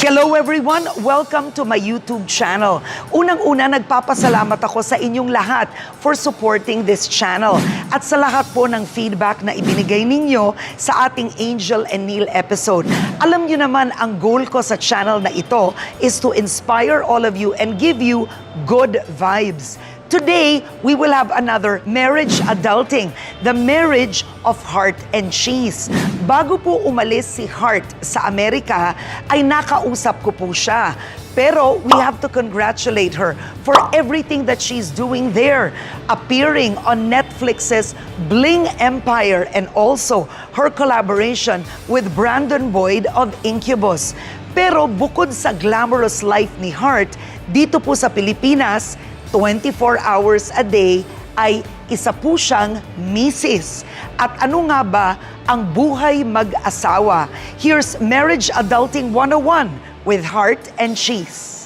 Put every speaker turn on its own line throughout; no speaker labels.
Hello everyone! Welcome to my YouTube channel. Unang-una, nagpapasalamat ako sa inyong lahat for supporting this channel at sa lahat po ng feedback na ibinigay ninyo sa ating Angel and Neil episode. Alam nyo naman, ang goal ko sa channel na ito is to inspire all of you and give you good vibes. Today, we will have another marriage adulting, the marriage of Heart and Chiz. Bago po umalis si Heart sa Amerika, ay nakausap ko po siya. Pero we have to congratulate her for everything that she's doing there, appearing on Netflix's Bling Empire and also her collaboration with Brandon Boyd of Incubus. Pero bukod sa glamorous life ni Heart, dito po sa Pilipinas, 24 hours a day ay isa po siyang misis. At ano nga ba ang buhay mag-asawa? Here's Marriage Adulting 101 with Heart and Chiz.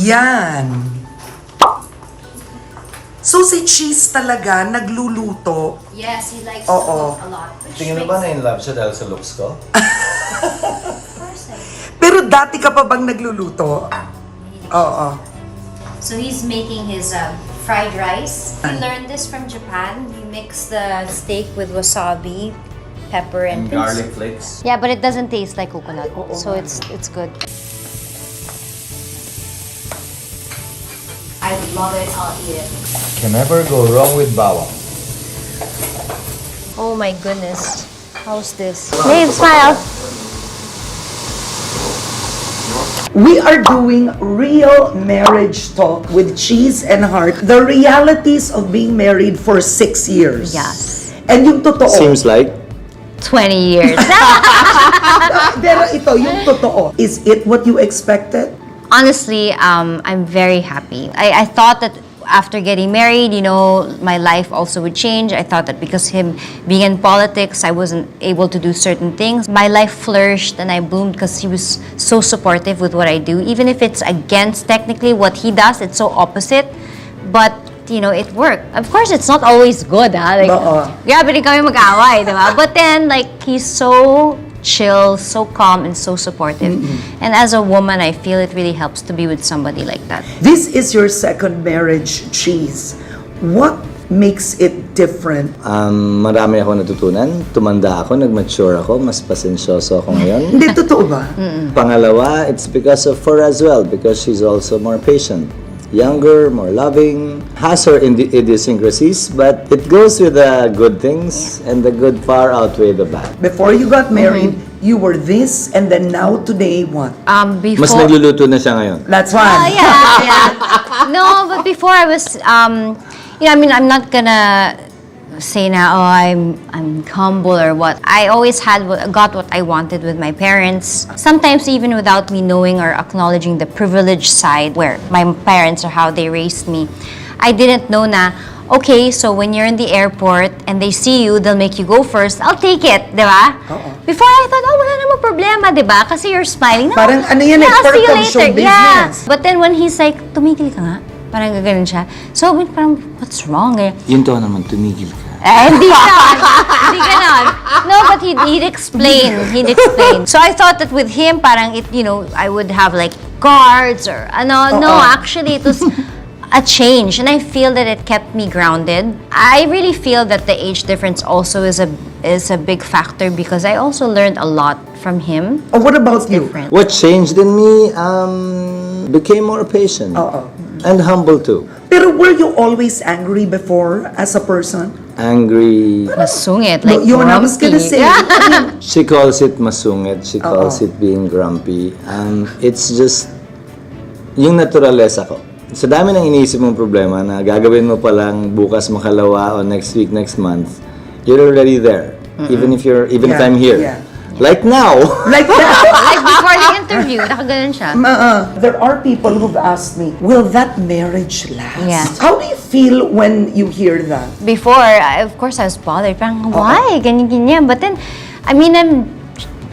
Yan. So si Chiz talaga nagluluto?
Yes, he likes to cook a lot.
Tingin mo ba na in love siya dahil sa looks ko?
Pero dati ka pa bang nagluluto? Oo.
So he's making his fried rice. He learned this from Japan. You mix the steak with wasabi, pepper, and
Garlic flakes.
Yeah, but it doesn't taste like coconut, so it's good. I love it. I'll eat it.
Can never go wrong with bawang.
Oh my goodness, how's this? Babe, smile.
We are doing real marriage talk with Chiz and Heart. The realities of being married for 6 years.
Yes.
And yung totoo.
Seems like
20 years.
Pero ito, yung totoo. Is it what you expected?
Honestly, I'm very happy. I thought that after getting married, you know, my life also would change. I thought that because him being in politics, I wasn't able to do certain things. My life flourished and I bloomed because he was so supportive with what I do. Even if it's against technically what he does, it's so opposite. But, you know, it worked. Of course, it's not always good, ha? Like, grabe rin kami mag-away, diba? But then, like, he's so chill, so calm, and so supportive. And as a woman, I feel it really helps to be with somebody like that.
This is your second marriage, Chiz. What makes it different?
marami ako natutunan. Tumanda ako, nag-mature ako, mas pasensyoso ako ngayon.
Hindi, totoo ba?
Pangalawa, it's because of her as well, because she's also more patient. Younger, more loving, has her idiosyncrasies, but it goes with the good things, and the good far outweigh the bad.
Before you got married, you were this, and then now today, what?
Before,
Mas nagluluto na siya ngayon.
That's one.
yeah. No, but before I was, you know, I mean, I'm not gonna say now, oh, I'm humble or what. I always got what I wanted with my parents. Sometimes even without me knowing or acknowledging the privileged side where my parents or how they raised me. I didn't know na, okay, so when you're in the airport and they see you, they'll make you go first. I'll take it, di ba? Before I thought, oh, wala namang problema, di ba? Kasi you're smiling. No,
Parang ano yan,
yeah, I'll see you
perk of show
later. Yeah.
business.
But then when he's like, tumigil ka nga. Parang gaganon siya. So, parang, what's wrong? Eh?
Yun to naman, tumigil ka.
Hindi ganon. Hindi ganon. No, but he'd explain. He'd explain. So I thought that with him, parang it, you know, I would have like guards or ano. No, actually it was a change, and I feel that it kept me grounded. I really feel that the age difference also is a big factor because I also learned a lot from him.
Oh, what about you?
Different.
What changed in me, became more patient. And humble too.
Pero were you always angry before as a person?
Angry.
Masungit,
No,
like
yun, I was gonna
grumpy.
say. I mean,
She calls it masungit. She calls it being grumpy. It's just yung naturalesa ko. Sa dami ng iniisip mong problema na gagawin mo pa lang bukas makalawa o next week, next month, you're already there. Even if I'm here.
Yeah.
Like now.
like that.
Like before the interview, nakaganon siya.
There are people who've asked me, will that marriage last?
Yeah.
How do you feel when you hear that?
Before, of course, I was bothered. Parang, why? Ganyan-ganyan. But then, I mean,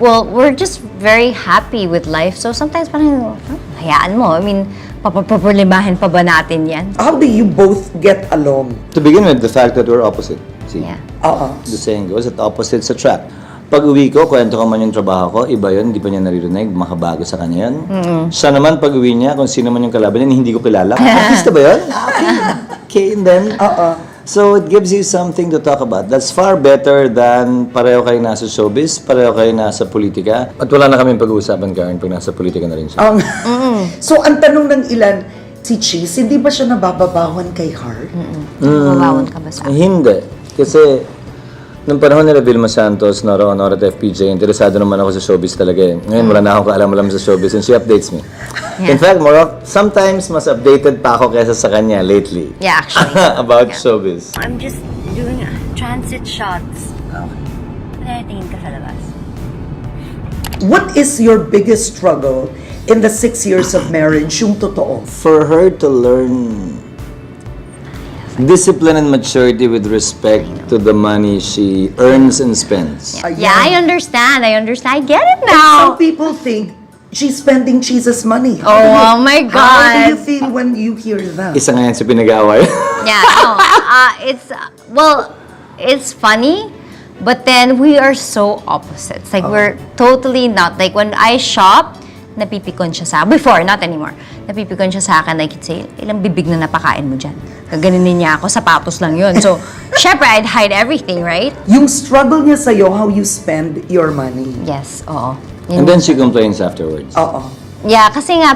we're just very happy with life. So sometimes parang, hayaan mo. I mean, papaproblemahin pa ba natin yan?
How do you both get along?
To begin with, the fact that we're opposite. See,
Yeah.
the saying goes that opposites attract. Pag uwi ko, kwento ko man yung trabaho ko, iba yun, hindi pa niya naririnig, makabago sa kanya yun. Siya naman, pag uwi niya, kung sino man yung kalaban niya, hindi ko kilala. Artista ba yun? Okay, and then, so it gives you something to talk about. That's far better than pareho kayo nasa showbiz, pareho kayo nasa politika. At wala na kaming pag-uusapan, Karen, pag nasa politika na rin siya.
So, ang tanong ng ilan, si Chiz, hindi ba siya nabababawan kay Heart?
Mabawon ka ba sa akin?
Hindi. Kasi, nung panahon nila Vilma Santos, Nora Honor at FPJ, interesado naman ako sa showbiz talaga eh. Ngayon, wala na akong kaalam-alam sa showbiz and she updates me.
Yeah.
In fact, sometimes mas updated pa ako kaysa sa kanya lately.
Yeah, actually.
About showbiz.
I'm just doing transit shots. Tingin ka sa labas.
What is your biggest struggle in the 6 years of marriage, yung totoo?
For her to learn discipline and maturity with respect to the money she earns and spends.
Yeah, I understand. I get it
Some
now.
people think she's spending Chiz's money.
Oh my
How do
God.
you feel when you hear that?
Isa nga yan sa pinag-aaway.
Yeah, no. It's funny, but then we are so opposites. Like, we're totally not. Like, when I shop, napipikon siya sa before, not anymore. Napipikon siya sa akin, like, say, ilang bibig na napakain mo dyan. Kaganinin niya ako, sapatos lang yun. So, syempre, I'd hide everything, right?
Yung struggle niya sa'yo, how you spend your money.
Yes, oo.
And then she complains afterwards.
Oo.
Yeah, kasi nga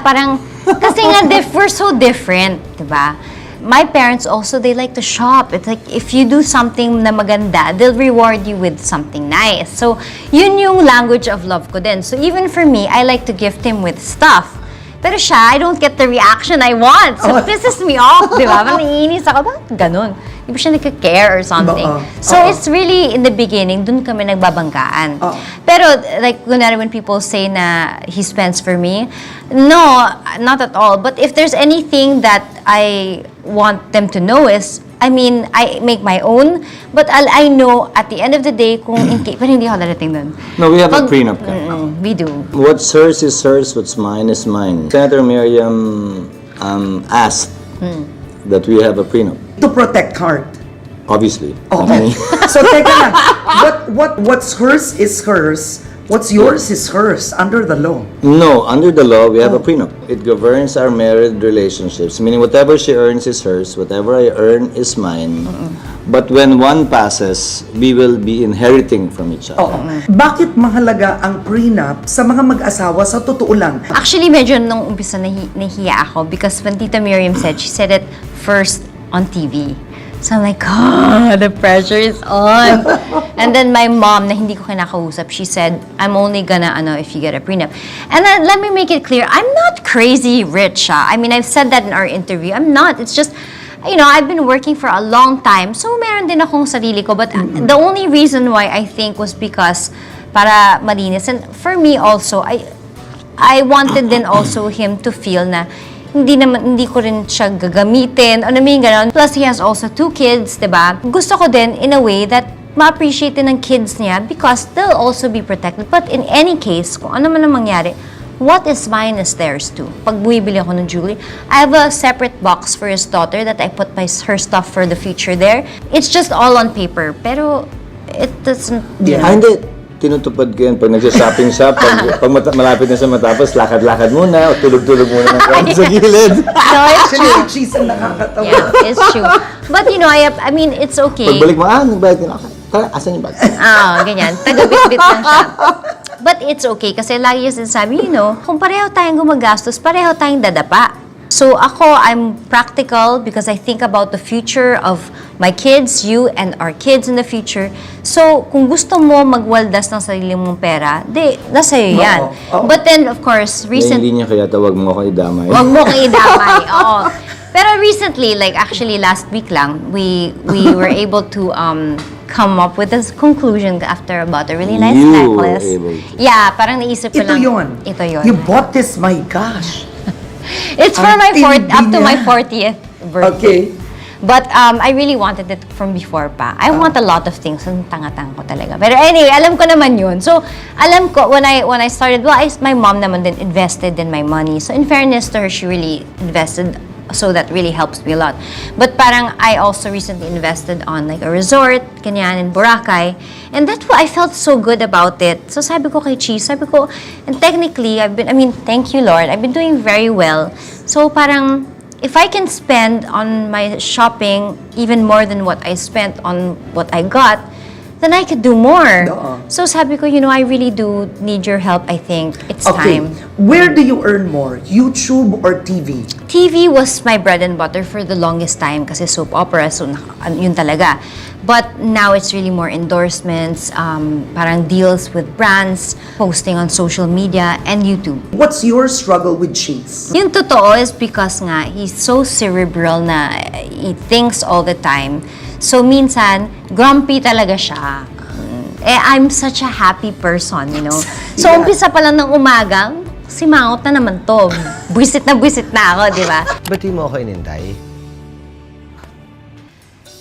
we're so different, diba? My parents also, they like to shop. It's like, if you do something na maganda, they'll reward you with something nice. So, yun yung language of love ko din. So, even for me, I like to gift him with stuff. Pero siya, I don't get the reaction I want. So, it pisses me off, di ba? Parang naiinis ako, bakit ganun? Di ba siya nagka-care or something? So, it's really, in the beginning, dun kami nagbabanggaan. Pero, like, when people say na he spends for me, no, not at all. But if there's anything that I want them to know is, I mean, I make my own, but I know at the end of the day kung pero hindi ako darating dun.
No, we have a prenup.
We do.
What's hers is hers, what's mine is mine. Senator Miriam asked that we have a prenup.
To protect Heart.
Obviously.
Okay. So, teka lang. What's hers is hers. What's yours is hers under the law.
No, under the law, we have a prenup. It governs our married relationships, meaning whatever she earns is hers, whatever I earn is mine. But when one passes, we will be inheriting from each other.
Bakit mahalaga ang prenup sa mga mag-asawa sa totoo lang?
Actually, medyo nung umpisa nahiya ako because when Tita Miriam said, she said it first on TV. So I'm like, the pressure is on. And then my mom, na hindi ko kinakausap, she said, I'm only gonna, if you get a prenup. And then, let me make it clear, I'm not crazy rich. I mean, I've said that in our interview. I'm not. It's just, I've been working for a long time. So, meron din akong sarili ko. But the only reason why I think was because para malinis. And for me also, I wanted then also him to feel na hindi ko rin siya gagamitin. Ganon. Plus, he has also 2 kids, diba? Gusto ko din, in a way, that ma-appreciate din ng kids niya because they'll also be protected. But in any case, kung ano man ang mangyari, what is mine is theirs too. Pag bumibili ako ng jewelry, I have a separate box for his daughter that I put her stuff for the future there. It's just all on paper. Pero, it doesn't...
Hindi. Tinutupad ko yan. Pag nag-shopping siya, pag malapit na siya matapos, lakad-lakad muna o tulog-tulog muna ng kami sa gilid.
No, it's true.
Actually, Chiz ang nakakatawa.
Yeah, it's true. But I mean, it's okay.
Pagbalik mo, nagbayad ka na ako. Tara, asan yung bag?
Ganyan. Taga-bit-bit lang siya. But it's okay kasi lagi yung sinasabi, kung pareho tayong gumagastos, pareho tayong dadapa. So ako, I'm practical because I think about the future of my kids, you, and our kids in the future. So, kung gusto mo magwaldas ng sarili mong pera, nasa'yo yan. But then, of course,
May linya kaya tawag mo ako idamay.
Wag mo kang idamay, oo. Pero recently, like actually last week lang, we were able to come up with this conclusion after about a really nice necklace.
Able to.
Yeah, parang naisip ko
Ito
lang.
yun.
Ito yun.
You bought this, my gosh.
It's for
Ang
my
tindi
up to
niya.
my 40th birthday.
Okay.
But I really wanted it from before pa. I want a lot of things. Ang tanga-tanga ko talaga. Pero anyway, alam ko naman yun. So, alam ko, when I started, my mom naman din invested in my money. So, in fairness to her, she really invested So that really helps me a lot. But parang I also recently invested on like a resort, kanyan, in Boracay. And that's why I felt so good about it. So sabi ko kay Chiz, sabi ko, and technically, thank you Lord, I've been doing very well. So parang, if I can spend on my shopping even more than what I spent on what I got, then I could do more. So sabi ko, I really do need your help, I think. It's time.
Where do you earn more? YouTube or TV?
TV was my bread and butter for the longest time kasi soap opera, so yun talaga. But now it's really more endorsements, parang deals with brands, posting on social media, and YouTube.
What's your struggle with Chiz?
Yung totoo is because nga, he's so cerebral na he thinks all the time. So minsan, grumpy talaga siya. I'm such a happy person, So umpisa pa lang ng umaga, simangot na naman to. Buwisit na ako, di ba?
Ba't di mo ako inintay?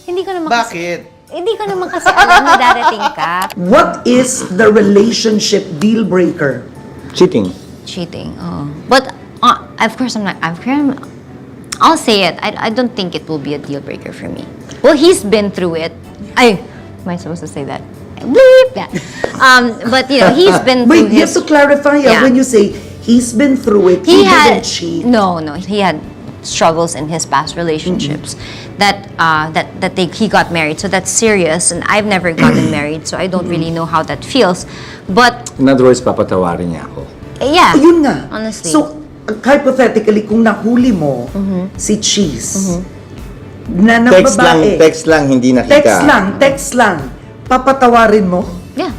Hindi ko naman
Bakit?
Hindi ko naman kasi alam na darating ka.
What is the relationship deal breaker?
Cheating.
Cheating, oh. But, of course, I'll say it. I don't think it will be a deal breaker for me. Well, he's been through it. Am I supposed to say that? Bleep that. But, he's been through
Wait, you have to clarify when you say he's been through it, he didn't cheat.
No, he had struggles in his past relationships that he got married. So that's serious, and I've never gotten married, so I don't really know how that feels. But
In other words, papatawarin niya ako.
yeah,
Yun nga.
honestly.
So, hypothetically, kung nahuli mo si Chiz, na ng babae,
Text lang, hindi nakita.
text lang, papatawarin mo?
yeah.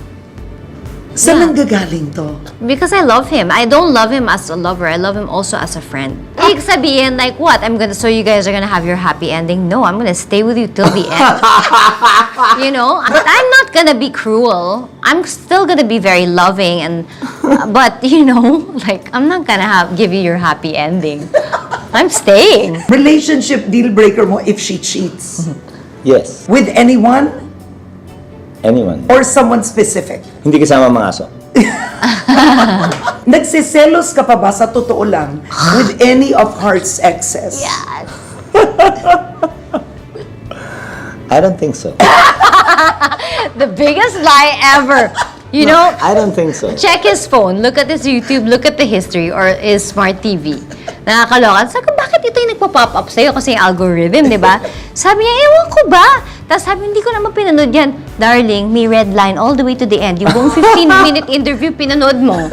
Saan ang gagaling to?
Because I love him. I don't love him as a lover. I love him also as a friend. Ibig sabihin, like what? So you guys are gonna have your happy ending? No, I'm gonna stay with you till the end. I'm not gonna be cruel. I'm still gonna be very loving, but I'm not gonna give you your happy ending. I'm staying.
Relationship deal breaker mo if she cheats?
Yes.
With anyone
Anyone.
or someone specific?
Hindi kasama mga aso.
Nagsiselos ka pa ba sa totoo lang with any of Heart's exes?
Yes.
I don't think so.
The biggest lie ever.
I don't think so.
Check his phone, look at his YouTube, look at the history or his smart TV. Nakakaloka. Sabi ko, bakit ito yung nagpa-pop up sa'yo? Kasi yung algorithm, di ba? Sabi niya, ewan ko ba? Tapos sabi, hindi ko naman pinanood yan. Darling, may red line all the way to the end. Yung buong 15-minute interview, pinanood mo.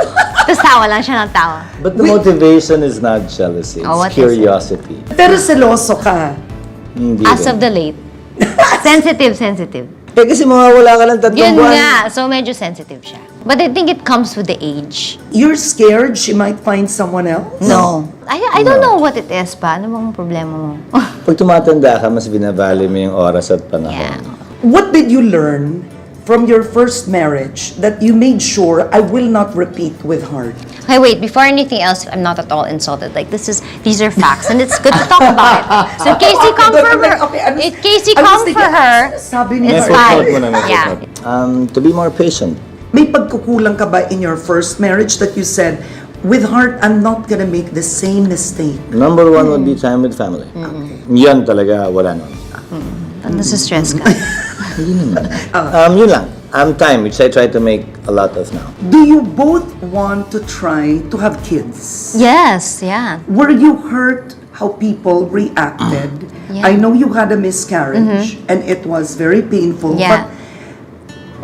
Tapos tawa lang siya ng tawa.
But the motivation is not jealousy.
Oh, what
It's
is it?
curiosity.
Pero seloso ka.
Hindi
As
rin.
of the late. Sensitive.
Kasi mawawala ka lang 3
Yun
buwan.
nga. So, medyo sensitive siya. But I think it comes with the age.
You're scared she might find someone else?
No. I don't know what it is pa. Ano bang problema mo?
Pag tumatanda ka, mas binabali mo yung oras at panahon.
Yeah.
What did you learn from your first marriage that you made sure I will not repeat with Heart?
Okay, wait. Before anything else, I'm not at all insulted. Like, these are facts, and it's good to talk about it. So, in case you come for her, in case you come for her,
sabi ni
it's
Heart,
fine.
Yeah.
Yeah.
To be more patient.
may pagkukulang ka ba in your first marriage that you said, with Heart, I'm not gonna make the same mistake?
Number 1 would be time with family. Yan talaga, wala nun.
Nasa-stress ka.
Yun lang. Time, which I try to make a lot of now.
Do you both want to try to have kids?
Yes, yeah.
Were you hurt how people reacted?
Yeah.
I know you had a miscarriage and it was very painful,
Yeah.
but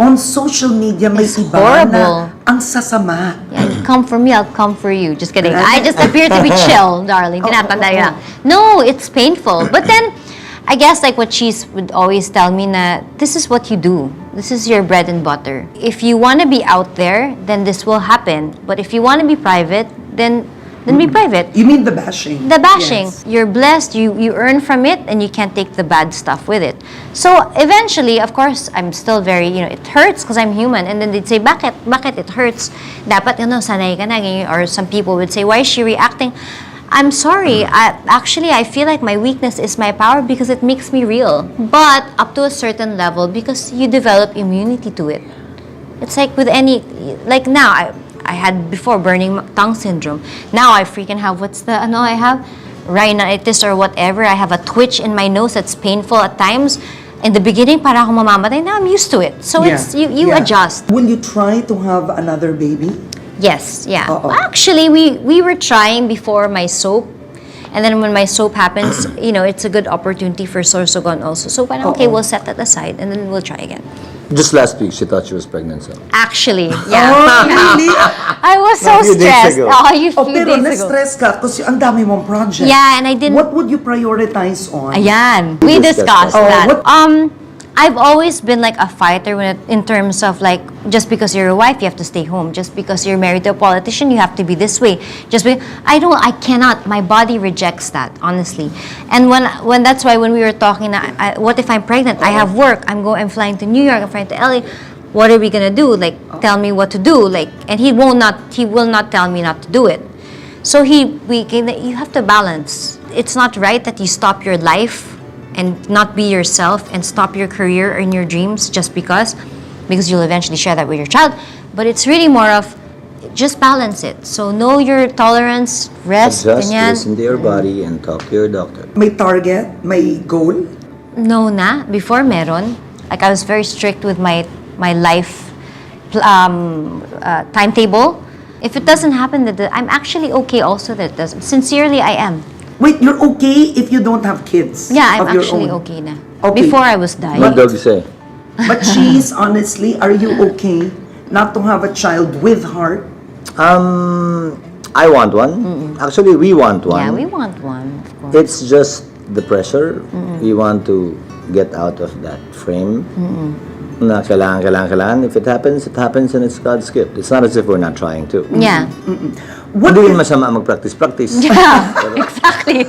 on social media may
It's
iba
horrible.
na ang sasama.
Yeah, you come for me, I'll come for you. Just kidding. I just appear to be chill, darling. Tinatanda yun lang. No, it's painful. But then, I guess like what Chiz would always tell me na, this is what you do. This is your bread and butter. If you want to be out there, then this will happen. But if you want to be private, then be private.
You mean the bashing?
The bashing.
Yes.
You're blessed, you earn from it, and you can't take the bad stuff with it. So eventually, of course, I'm still very, it hurts because I'm human. And then they'd say, bakit it hurts? Dapat, sanay ka na. Ganyan. Or some people would say, why is she reacting? I'm sorry. I feel like my weakness is my power because it makes me real. But up to a certain level, because you develop immunity to it. It's like with any, like now, I had before burning tongue syndrome. Now I freaking have, I have? rhinitis or whatever. I have a twitch in my nose that's painful at times. In the beginning, para akong mamamatay. Now I'm used to it. So it's you adjust.
Will you try to have another baby?
Yes, yeah.
Uh-oh.
Actually, we were trying before my soap. And then when my soap happens, it's a good opportunity for Sorsogon also. So parang, okay, we'll set that aside and then we'll try again.
Just last week, she thought she was pregnant. So.
Actually, yeah.
Oh, really?
I was so
A few days
stressed.
ago.
Oh, a few
Pero
days ago.
na-stress ka kasi ang dami mong project.
Yeah, and I didn't...
What would you prioritize on?
Ayan. We
We
discussed
discussed
that.
what-
I've always been like a fighter in terms of like, just because you're a wife, you have to stay home. Just because you're married to a politician, you have to be this way. I cannot. My body rejects that, honestly. And when that's why when we were talking, what if I'm pregnant? I have work. I'm flying to New York. I'm flying to LA. What are we gonna do? Like, tell me what to do. Like, and he will not tell me not to do it. So you have to balance. It's not right that you stop your life and not be yourself and stop your career and your dreams just because you'll eventually share that with your child. But it's really more of just balance it. So know your tolerance, rest,
Adjust,
ganyan.
listen to your body, and talk to your doctor.
May target? May goal?
No na. Before meron. Like I was very strict with my life timetable. If it doesn't happen, I'm actually okay also that it doesn't. Sincerely, I am.
Wait, you're okay if you don't have kids?
Yeah, I'm
of your
actually
own?
okay na.
Okay.
Before I was dying.
What dog say?
But Chiz, honestly, are you okay not to have a child with heart?
I want one. Actually, we want one.
Yeah, we want one, of course.
It's just the pressure. We want to get out of that frame. Na kailangan. If it happens, and it's God's gift. It's not as if we're not trying to.
Yeah.
What
Hindi
if,
rin masama mag-practice.
Yeah, exactly.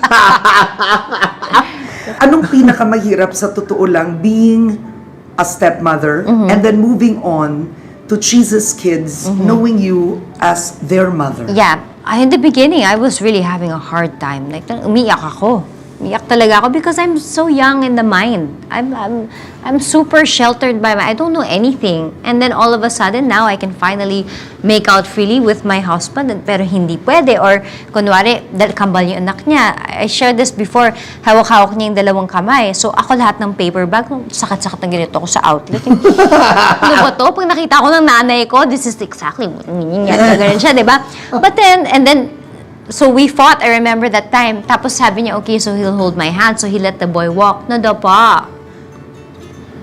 anong pinakamahirap sa totoo lang being a stepmother and then moving on to Chiz's kids knowing you as their mother?
Yeah. In the beginning, I was really having a hard time. Like, umiyak ako. Umiyak talaga ako because I'm so young in the mind. I'm super sheltered by I don't know anything. And then all of a sudden, now I can finally make out freely with my husband, pero hindi pwede. Or, kunwari, dahil kambal yung anak niya. I shared this before, hawak-hawak niya yung dalawang kamay. So, ako lahat ng paper bag, sakit-sakit na ganito ako sa outlet. Ano ba to? Pag nakita ko ng nanay ko, this is exactly what meaning yan. Ganun siya, di ba? But then, so we fought, I remember that time. Tapos sabi niya, okay, so he'll hold my hand. So he let the boy walk. Nada pa.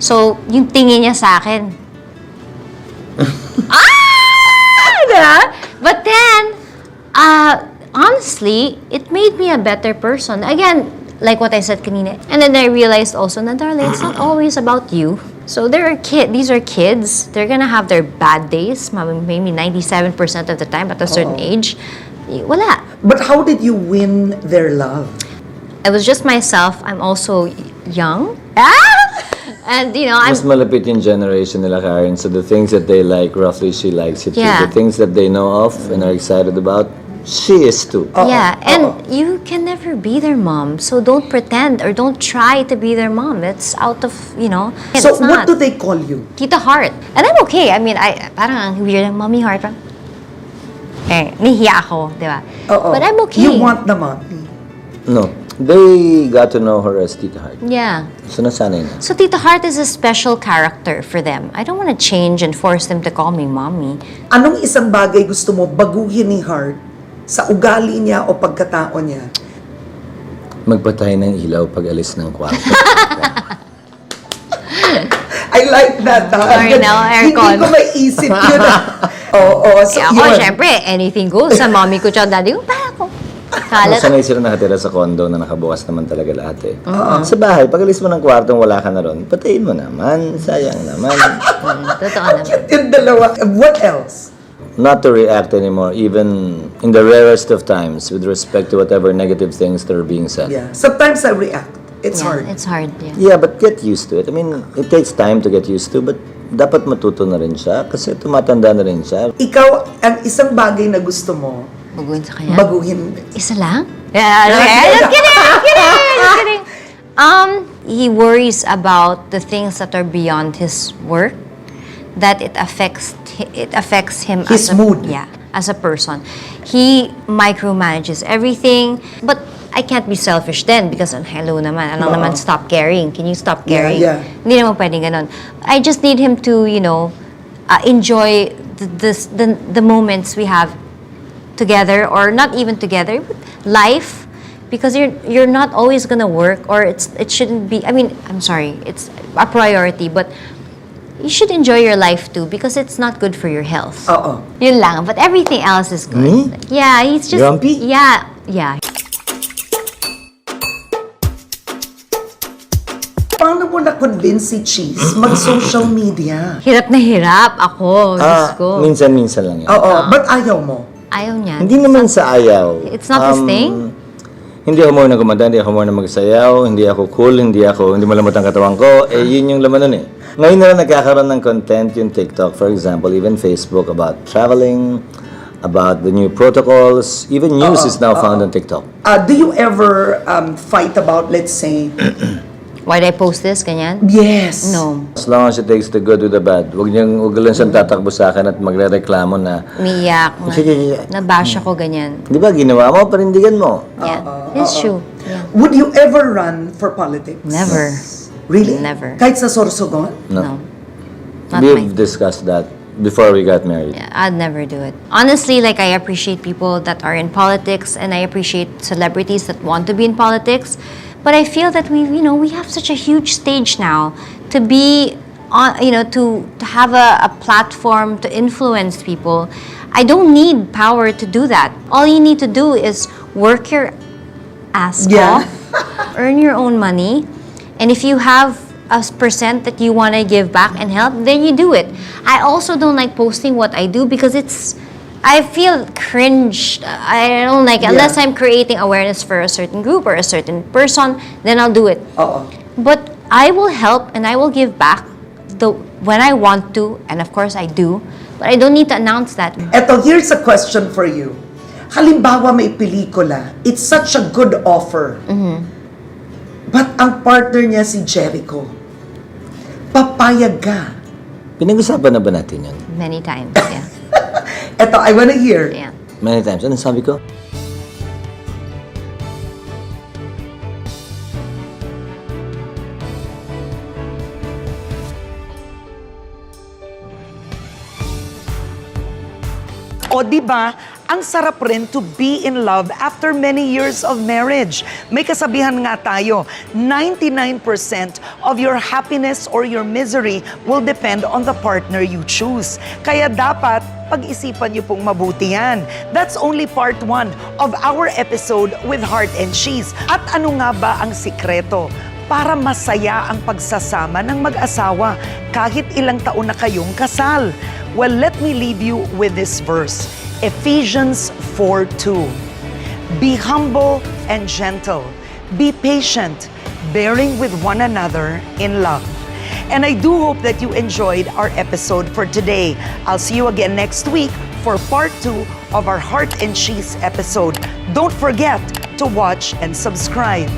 So, yung tingin niya sa akin. Diba? But then, honestly, it made me a better person. Again, like what I said kanina. And then I realized also, na darling, it's not always about you. So these are kids. They're gonna have their bad days, maybe 97% of the time at a certain age. Wala.
But how did you win their love?
I was just myself. I'm also young. And, I'm...
Mas malapit yung generation nila, Karen. So the things that they like, roughly she likes it too.
Yeah.
The things that they know of and are excited about, she is too.
Yeah, and you can never be their mom. So don't pretend or don't try to be their mom. It's out of,
So
it's
what
not.
do they call you?
Tita Heart. And I'm okay. I mean, parang ang weird ang mommy heart. Parang, nahihiya ako, di ba? But I'm okay.
You want the mommy.
No. They got to know her as Tita Heart.
Yeah.
So nasanay na.
So Tita Heart is a special character for them. I don't want to change and force them to call me mommy.
Anong isang bagay gusto mo baguhin ni Heart sa ugali niya o pagkatao niya?
Magpatay ng ilaw pag alis ng kwarto.
I like that.
Sorry now, aircon.
Hindi ko maiisip yun. So
Kaya ako,
yun.
syempre, anything goes sa mommy ko tsaka daddy ko. Para ako. Kalat.
Sanay sila nakatira sa condo na nakabukas naman talaga lahat eh. Sa bahay, pag alis mo ng kwartong wala ka na ron, patayin mo naman. Sayang naman.
Totoo naman.
Yung dalawa. What else?
Not to react anymore, even in the rarest of times, with respect to whatever negative things that are being said.
Yeah. Sometimes I react. It's hard.
It's hard, yeah.
Yeah, but get used to it. I mean, it takes time to get used to, but dapat matuto na rin siya kasi tumatanda na rin siya.
Ikaw, ang isang bagay na gusto mo,
Baguhin sa kanya?
baguhin.
Isa lang? Yeah, just kidding. He worries about the things that are beyond his work, that it affects him
His
as a
mood.
Yeah, as a person. He micromanages everything, but I can't be selfish then because hello naman, ano naman, stop caring. Can you stop
Yeah,
caring?
yeah.
Hindi naman pwedeng ganun. I just need him to, enjoy the moments we have together, or not even together, but life, because you're not always gonna work, or it shouldn't be. I mean, I'm sorry, it's a priority, but you should enjoy your life too, because it's not good for your health.
Oo.
Yun lang, but everything else is good.
Me?
Yeah, he's just
Grumpy?
Yeah.
Paano mo na-convince si Chiz mag-social media?
Hirap na hirap ako, Diyos ko.
Minsan-minsan lang yan.
Oo, ba't ayaw mo?
Ayaw niya.
Hindi naman sa ayaw.
It's not his thing?
Hindi ako muna kumanta, hindi ako muna magsayaw, hindi ako cool, hindi malamot ang katawan ko. Yun yung laman nun eh. Ngayon na lang nagkakaroon ng content yung TikTok, for example, even Facebook, about traveling, about the new protocols. Even news is now found on TikTok.
Do you ever fight about, let's say,
Why did I post this? Ganyan?
yes.
No.
As long as it takes the good with the bad. Huwag lang siyang tatakbo sa akin at magre-reklamo na,
Umiyak. Nabash ako, ganyan.
di ba, ginawa mo, panindigan mo.
Yeah. It's true. Yeah.
Would you ever run for politics?
Never.
Really?
Never.
Kahit sa Sorsogon?
No. Not
We've
my...
discussed that before we got married.
Yeah, I'd never do it. Honestly, like, I appreciate people that are in politics, and I appreciate celebrities that want to be in politics. But I feel that we have such a huge stage now to be on, to have a platform to influence people. I don't need power to do that. All you need to do is work your ass off, earn your own money, and if you have a percent that you want to give back and help, then you do it. I also don't like posting what I do because I feel cringe. I don't like it. Unless I'm creating awareness for a certain group or a certain person, then I'll do it. But I will help and I will give back when I want to, and of course I do, but I don't need to announce that.
Eto, here's a question for you. Halimbawa may pelikula, it's such a good offer. But ang partner niya si Jericho. Papayag ka.
Pinag-usapan na ba natin yun?
Many times, yeah.
Eto, I wanna hear.
Yeah.
Many times. Ano sabi ko?
O di ba, ang sarap rin to be in love after many years of marriage. May kasabihan nga tayo, 99% of your happiness or your misery will depend on the partner you choose. Kaya dapat pag-isipan niyo pong mabuti yan. That's only part 1 of our episode with Heart and Chiz. At ano nga ba ang sikreto para masaya ang pagsasama ng mag-asawa kahit ilang taon na kayong kasal? Well, let me leave you with this verse, Ephesians 4:2. Be humble and gentle. Be patient, bearing with one another in love. And I do hope that you enjoyed our episode for today. I'll see you again next week for part 2 of our Heart and Chiz episode. Don't forget to watch and subscribe.